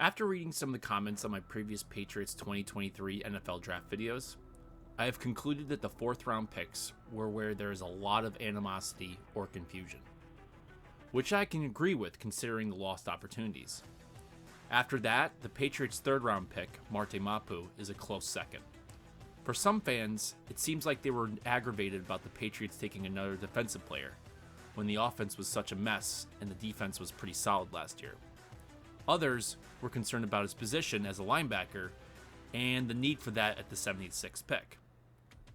After reading some of the comments on my previous Patriots 2023 NFL draft videos, I have concluded that the 4th round picks were where there is a lot of animosity or confusion, which I can agree with considering the lost opportunities. After that, the Patriots' 3rd round pick, Marte Mapu, is a close second. For some fans, it seems like they were aggravated about the Patriots taking another defensive player, when the offense was such a mess and the defense was pretty solid last year. Others were concerned about his position as a linebacker and the need for that at the 76th pick.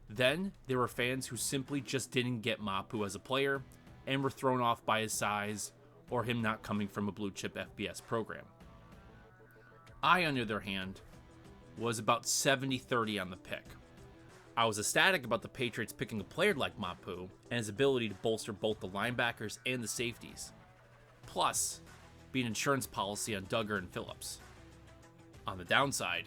Then, there were fans who simply just didn't get Mapu as a player and were thrown off by his size or him not coming from a blue-chip FBS program. I, on the other hand, was about 70-30 on the pick. I was ecstatic about the Patriots picking a player like Mapu and his ability to bolster both the linebackers and the safeties, plus be an insurance policy on Duggar and Phillips. On the downside,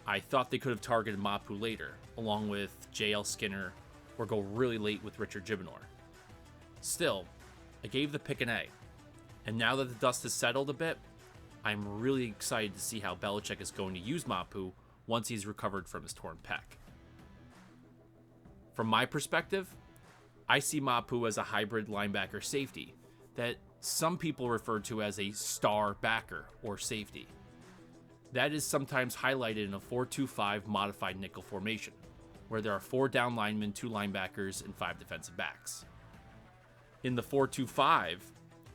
I thought they could have targeted Mapu later, along with J.L. Skinner, or go really late with Richard Gibonor. Still, I gave the pick an A, and now that the dust has settled a bit, I'm really excited to see how Belichick is going to use Mapu once he's recovered from his torn pec. From my perspective, I see Mapu as a hybrid linebacker safety that some people refer to as a star backer or safety. That is sometimes highlighted in a 4-2-5 modified nickel formation, where there are 4 down linemen, 2 linebackers, and 5 defensive backs. In the 4-2-5,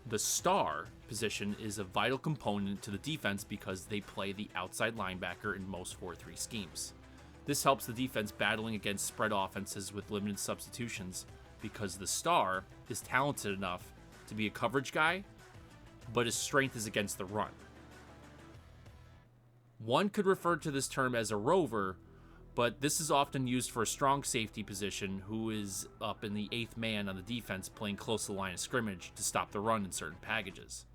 the star position is a vital component to the defense because they play the outside linebacker in most 4-3 schemes. This helps the defense battling against spread offenses with limited substitutions because the star is talented enough to be a coverage guy, but his strength is against the run. One could refer to this term as a rover, but this is often used for a strong safety position who is up in the 8th man on the defense playing close to the line of scrimmage to stop the run in certain packages.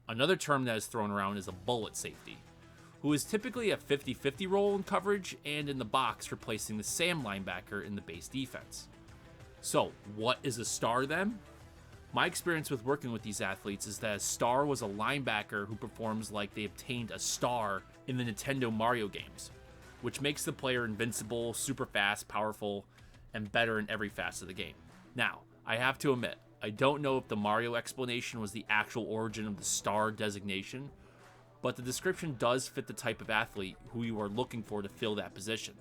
Another term that is thrown around is a bullet safety, who is typically a 50-50 role in coverage and in the box, replacing the Sam linebacker in the base defense. So, what is a star then? My experience with working with these athletes is that a star was a linebacker who performs like they obtained a star in the Nintendo Mario games, which makes the player invincible, super fast, powerful, and better in every facet of the game. Now, I have to admit, I don't know if the Mario explanation was the actual origin of the star designation, but the description does fit the type of athlete who you are looking for to fill that position.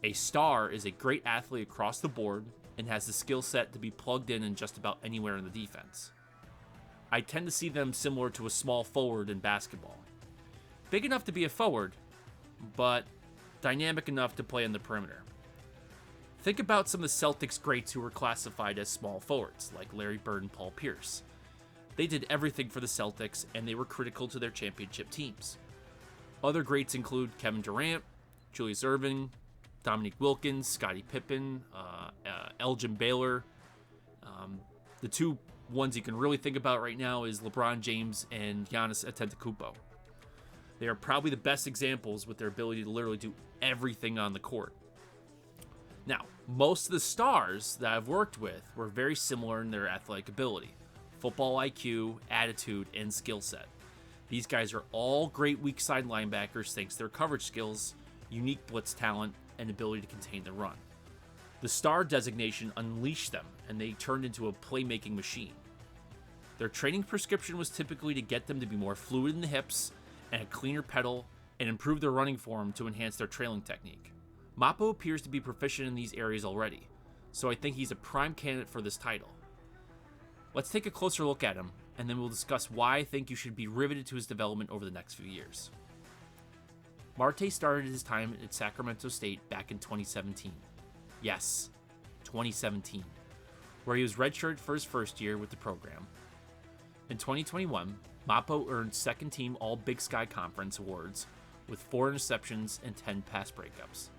A star is a great athlete across the board and has the skill set to be plugged in just about anywhere in the defense. I tend to see them similar to a small forward in basketball. Big enough to be a forward, but dynamic enough to play on the perimeter. Think about some of the Celtics greats who were classified as small forwards, like Larry Bird and Paul Pierce. They did everything for the Celtics, and they were critical to their championship teams. Other greats include Kevin Durant, Julius Erving, Dominique Wilkins, Scottie Pippen, Elgin Baylor. The 2 ones you can really think about right now is LeBron James and Giannis Antetokounmpo. They are probably the best examples with their ability to literally do everything on the court. Now, most of the stars that I've worked with were very similar in their athletic ability, football IQ, attitude, and skill set. These guys are all great weak side linebackers thanks to their coverage skills, unique blitz talent, and ability to contain the run. The star designation unleashed them, and they turned into a playmaking machine. Their training prescription was typically to get them to be more fluid in the hips and a cleaner pedal, and improve their running form to enhance their trailing technique. Mapu appears to be proficient in these areas already, so I think he's a prime candidate for this title. Let's take a closer look at him, and then we'll discuss why I think you should be riveted to his development over the next few years. Marte started his time at Sacramento State back in 2017. Yes, 2017, where he was redshirted for his first year with the program. In 2021, Mapu earned second-team All-Big Sky Conference awards with 4 interceptions and 10 pass breakups,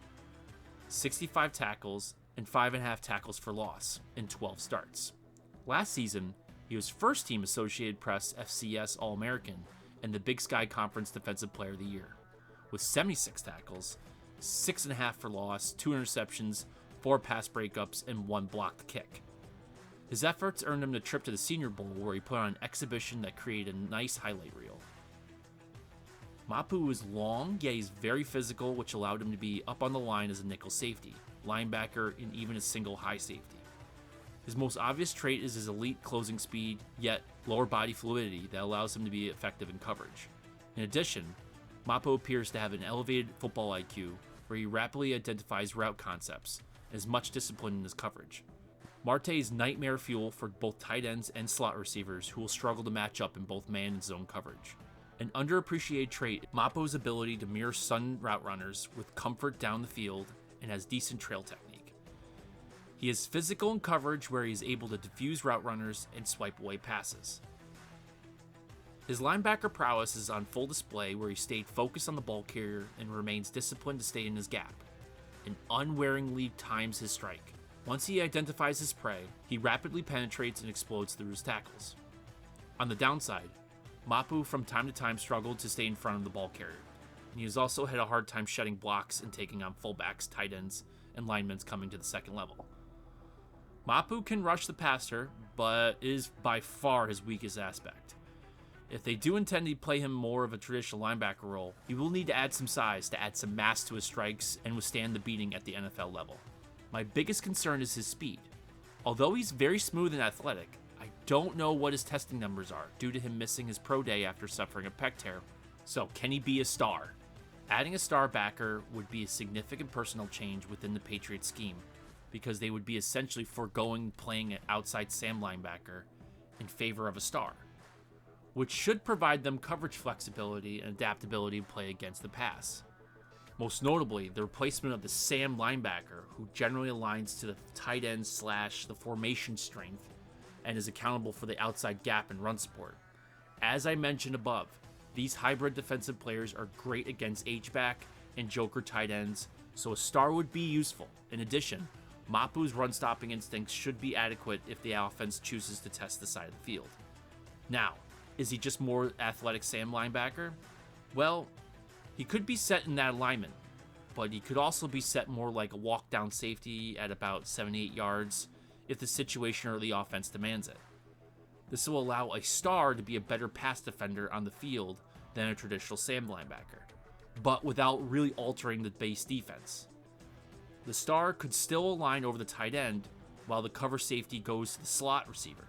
65 tackles, and 5.5 tackles for loss in 12 starts. Last season, he was first-team Associated Press FCS All-American and the Big Sky Conference Defensive Player of the Year, with 76 tackles, 6.5 for loss, 2 interceptions, 4 pass breakups, and 1 blocked kick. His efforts earned him the trip to the Senior Bowl, where he put on an exhibition that created a nice highlight reel. Mapu is long, yet he's very physical, which allowed him to be up on the line as a nickel safety, linebacker, and even a single high safety. His most obvious trait is his elite closing speed, yet lower body fluidity that allows him to be effective in coverage. In addition, Mapu appears to have an elevated football IQ, where he rapidly identifies route concepts and is much disciplined in his coverage. Marte is nightmare fuel for both tight ends and slot receivers who will struggle to match up in both man and zone coverage. An underappreciated trait is Mapu's ability to mirror sudden route runners with comfort down the field and has decent trail technique. He is physical in coverage where he is able to diffuse route runners and swipe away passes. His linebacker prowess is on full display where he stayed focused on the ball carrier and remains disciplined to stay in his gap, and unwaveringly times his strike. Once he identifies his prey, he rapidly penetrates and explodes through his tackles. On the downside, Mapu from time to time struggled to stay in front of the ball carrier, and he has also had a hard time shedding blocks and taking on fullbacks, tight ends, and linemen coming to the second level. Mapu can rush the passer, but is by far his weakest aspect. If they do intend to play him more of a traditional linebacker role, he will need to add some size to add some mass to his strikes and withstand the beating at the NFL level. My biggest concern is his speed. Although he's very smooth and athletic, I don't know what his testing numbers are due to him missing his pro day after suffering a pec tear. So can he be a star? Adding a star backer would be a significant personnel change within the Patriots scheme, because they would be essentially foregoing playing an outside Sam linebacker in favor of a star, which should provide them coverage flexibility and adaptability to play against the pass. Most notably, the replacement of the Sam linebacker, who generally aligns to the tight end / the formation strength and is accountable for the outside gap and run support. As I mentioned above, these hybrid defensive players are great against H-back and joker tight ends, so a star would be useful. In addition, Mapu's run-stopping instincts should be adequate if the offense chooses to test the side of the field. Now, is he just more athletic Sam linebacker? Well, he could be set in that alignment, but he could also be set more like a walk-down safety at about 78 yards if the situation or the offense demands it. This will allow a star to be a better pass defender on the field than a traditional Sam linebacker, but without really altering the base defense. The star could still align over the tight end while the cover safety goes to the slot receiver.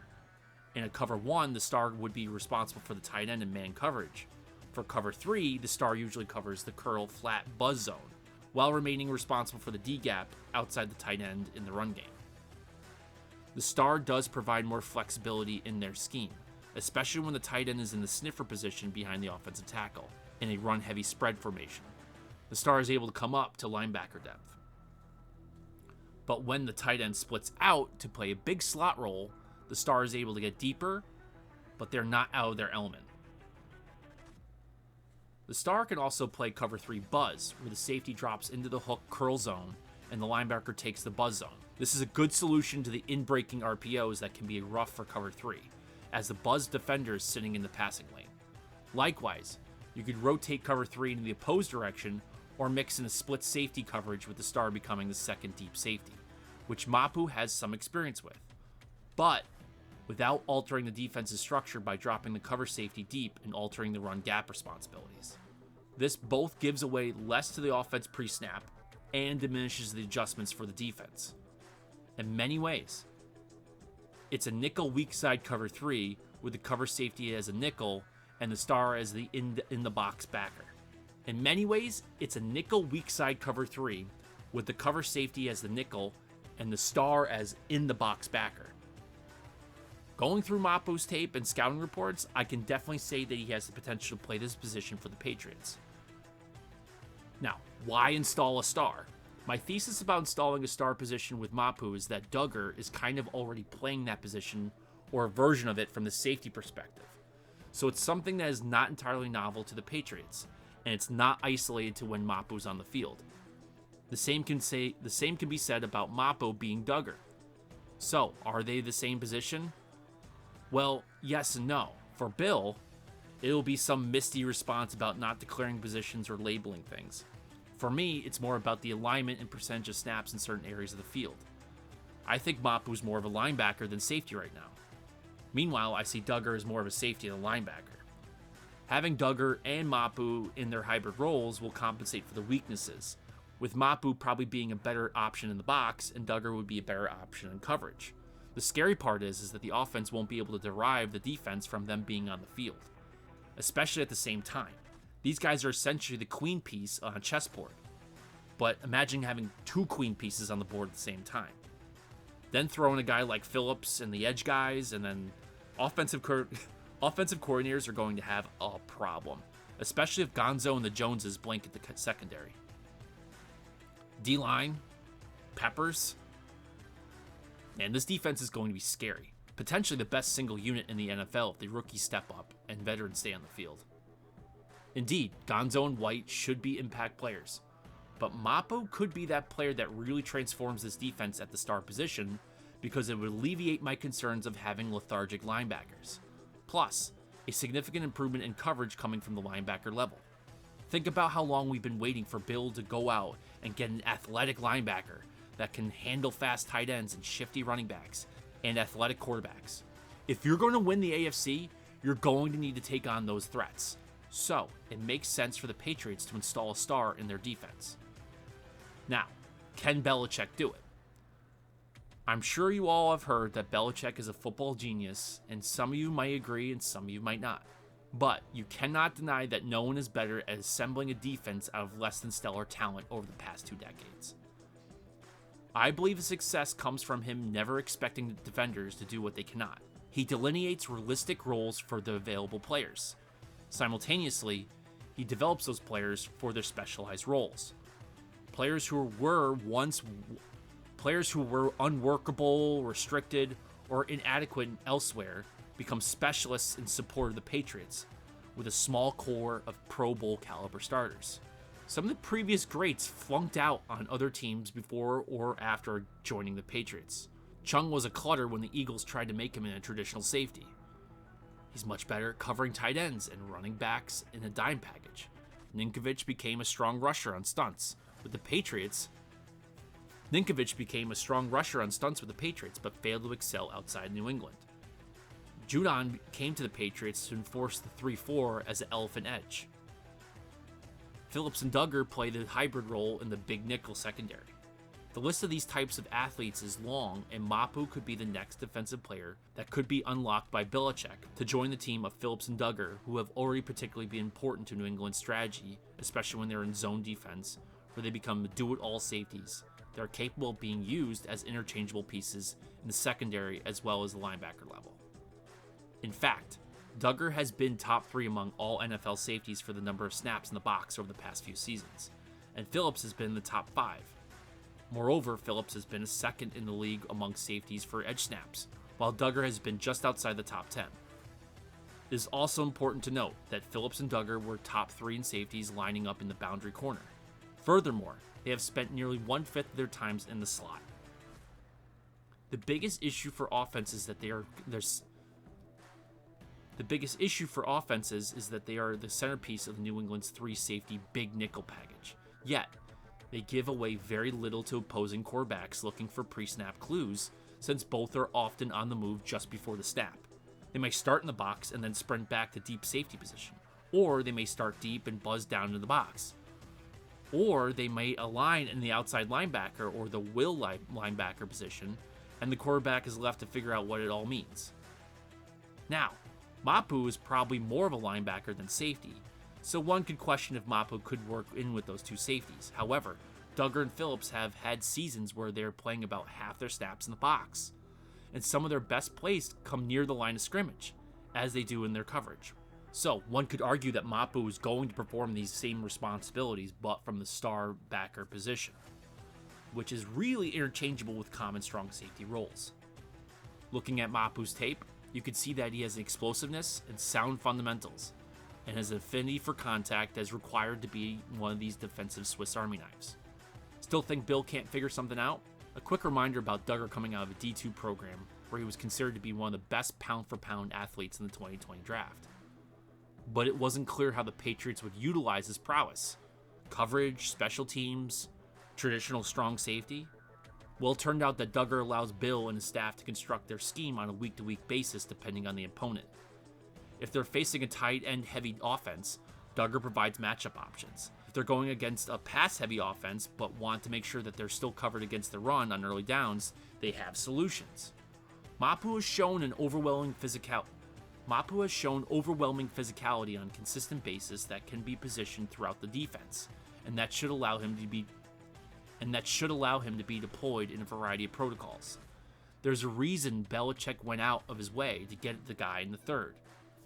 In a cover 1, the star would be responsible for the tight end and man coverage. For cover 3, the star usually covers the curl flat buzz zone, while remaining responsible for the D-gap outside the tight end in the run game. The star does provide more flexibility in their scheme, especially when the tight end is in the sniffer position behind the offensive tackle in a run-heavy spread formation. The star is able to come up to linebacker depth. But when the tight end splits out to play a big slot role, the star is able to get deeper, but they're not out of their element. The star can also play cover 3 buzz, where the safety drops into the hook curl zone and the linebacker takes the buzz zone. This is a good solution to the in-breaking RPOs that can be rough for cover 3, as the buzz defender is sitting in the passing lane. Likewise, you could rotate cover 3 in the opposed direction or mix in a split safety coverage with the star becoming the second deep safety, which Mapu has some experience with, but without altering the defense's structure by dropping the cover safety deep and altering the run gap responsibilities. This both gives away less to the offense pre-snap and diminishes the adjustments for the defense. In many ways, it's a nickel weak side cover 3 with the cover safety as a nickel and the star as the in the box backer. In many ways, it's a nickel weak side cover 3 with the cover safety as the nickel and the star as in the box backer. Going through Mapu's tape and scouting reports, I can definitely say that he has the potential to play this position for the Patriots. Now, why install a star? My thesis about installing a star position with Mapu is that Duggar is kind of already playing that position or a version of it from the safety perspective. So it's something that is not entirely novel to the Patriots, and it's not isolated to when Mapu's on the field. The same can be said about Mapu being Duggar. So, are they the same position? Well, yes and no. For Bill, it'll be some misty response about not declaring positions or labeling things. For me, it's more about the alignment and percentage of snaps in certain areas of the field. I think Mapu's more of a linebacker than safety right now. Meanwhile, I see Duggar as more of a safety than a linebacker. Having Duggar and Mapu in their hybrid roles will compensate for the weaknesses, with Mapu probably being a better option in the box and Duggar would be a better option in coverage. The scary part is that the offense won't be able to derive the defense from them being on the field, especially at the same time. These guys are essentially the queen piece on a chessboard, but imagine having 2 queen pieces on the board at the same time. Then throw in a guy like Phillips and the edge guys, and then offensive coordinators are going to have a problem, especially if Gonzo and the Joneses blanket the secondary. D-line, Peppers, and this defense is going to be scary. Potentially the best single unit in the NFL if the rookies step up and veterans stay on the field. Indeed, Gonzo and White should be impact players, but Mapu could be that player that really transforms this defense at the star position because it would alleviate my concerns of having lethargic linebackers. Plus, a significant improvement in coverage coming from the linebacker level. Think about how long we've been waiting for Bill to go out and get an athletic linebacker that can handle fast tight ends and shifty running backs and athletic quarterbacks. If you're going to win the AFC, you're going to need to take on those threats. So, it makes sense for the Patriots to install a star in their defense. Now, can Belichick do it? I'm sure you all have heard that Belichick is a football genius, and some of you might agree and some of you might not. But you cannot deny that no one is better at assembling a defense out of less than stellar talent over the past 2 decades. I believe his success comes from him never expecting the defenders to do what they cannot. He delineates realistic roles for the available players. Simultaneously, he develops those players for their specialized roles. Players who were unworkable, restricted, or inadequate elsewhere become specialists in support of the Patriots with a small core of Pro Bowl caliber starters. Some of the previous greats flunked out on other teams before or after joining the Patriots. Chung was a clutter when the Eagles tried to make him in a traditional safety. He's much better at covering tight ends and running backs in a dime package. Ninkovich became a strong rusher on stunts with the Patriots, but failed to excel outside New England. Judon came to the Patriots to enforce the 3-4 as an elephant edge. Phillips and Duggar play the hybrid role in the big nickel secondary. The list of these types of athletes is long, and Mapu could be the next defensive player that could be unlocked by Belichick to join the team of Phillips and Duggar, who have already particularly been important to New England's strategy, especially when they're in zone defense, where they become do-it-all safeties that are capable of being used as interchangeable pieces in the secondary as well as the linebacker level. In fact, Duggar has been top 3 among all NFL safeties for the number of snaps in the box over the past few seasons, and Phillips has been in the top 5. Moreover, Phillips has been a second in the league among safeties for edge snaps, while Duggar has been just outside the top 10. It is also important to note that Phillips and Duggar were top 3 in safeties lining up in the boundary corner. Furthermore, they have spent nearly 1/5 of their times in the slot. The biggest issue for offenses is that they are the centerpiece of New England's 3-safety big nickel package. Yet, they give away very little to opposing quarterbacks looking for pre-snap clues, since both are often on the move just before the snap. They may start in the box and then sprint back to deep safety position, or they may start deep and buzz down into the box. Or they may align in the outside linebacker or the will linebacker position, and the quarterback is left to figure out what it all means. Now, Mapu is probably more of a linebacker than safety, so one could question if Mapu could work in with those 2 safeties. However, Duggar and Phillips have had seasons where they're playing about half their snaps in the box, and some of their best plays come near the line of scrimmage, as they do in their coverage. So, one could argue that Mapu is going to perform these same responsibilities, but from the star backer position, which is really interchangeable with common strong safety roles. Looking at Mapu's tape, you can see that he has explosiveness and sound fundamentals, and has an affinity for contact as required to be one of these defensive Swiss Army knives. Still think Bill can't figure something out? A quick reminder about Duggar coming out of a D2 program, where he was considered to be one of the best pound-for-pound athletes in the 2020 draft. But it wasn't clear how the Patriots would utilize his prowess. Coverage, special teams, traditional strong safety? Well, it turned out that Duggar allows Bill and his staff to construct their scheme on a week-to-week basis depending on the opponent. If they're facing a tight end heavy offense, Duggar provides matchup options. If they're going against a pass heavy offense but want to make sure that they're still covered against the run on early downs, they have solutions. Mapu has shown overwhelming physicality on a consistent basis that can be positioned throughout the defense, and that should allow him to be deployed in a variety of protocols. There's a reason Belichick went out of his way to get the guy in the third,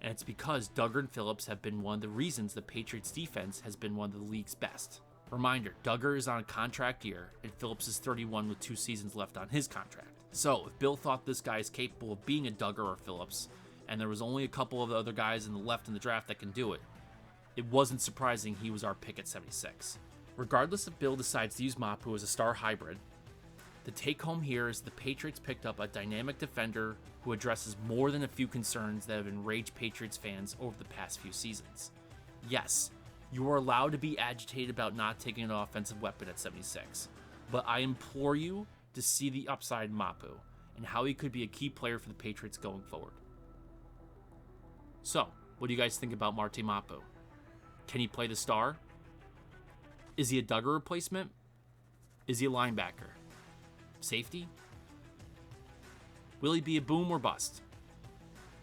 and it's because Duggar and Phillips have been one of the reasons the Patriots defense has been one of the league's best. Reminder, Duggar is on a contract year, and Phillips is 31 with 2 seasons left on his contract. So, if Bill thought this guy is capable of being a Duggar or Phillips, and there was only a couple of the other guys in the left in the draft that can do it, it wasn't surprising he was our pick at 76. Regardless if Bill decides to use Mapu as a star hybrid, the take-home here is the Patriots picked up a dynamic defender who addresses more than a few concerns that have enraged Patriots fans over the past few seasons. Yes, you are allowed to be agitated about not taking an offensive weapon at 76, but I implore you to see the upside in Mapu and how he could be a key player for the Patriots going forward. So, what do you guys think about Marte Mapu? Can he play the star? Is he a Duggar replacement? Is he a linebacker? Safety? Will he be a boom or bust?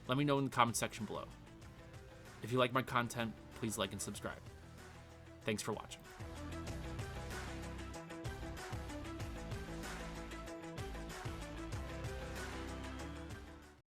Let me know in the comment section below. If you like my content, please like and subscribe. Thanks for watching.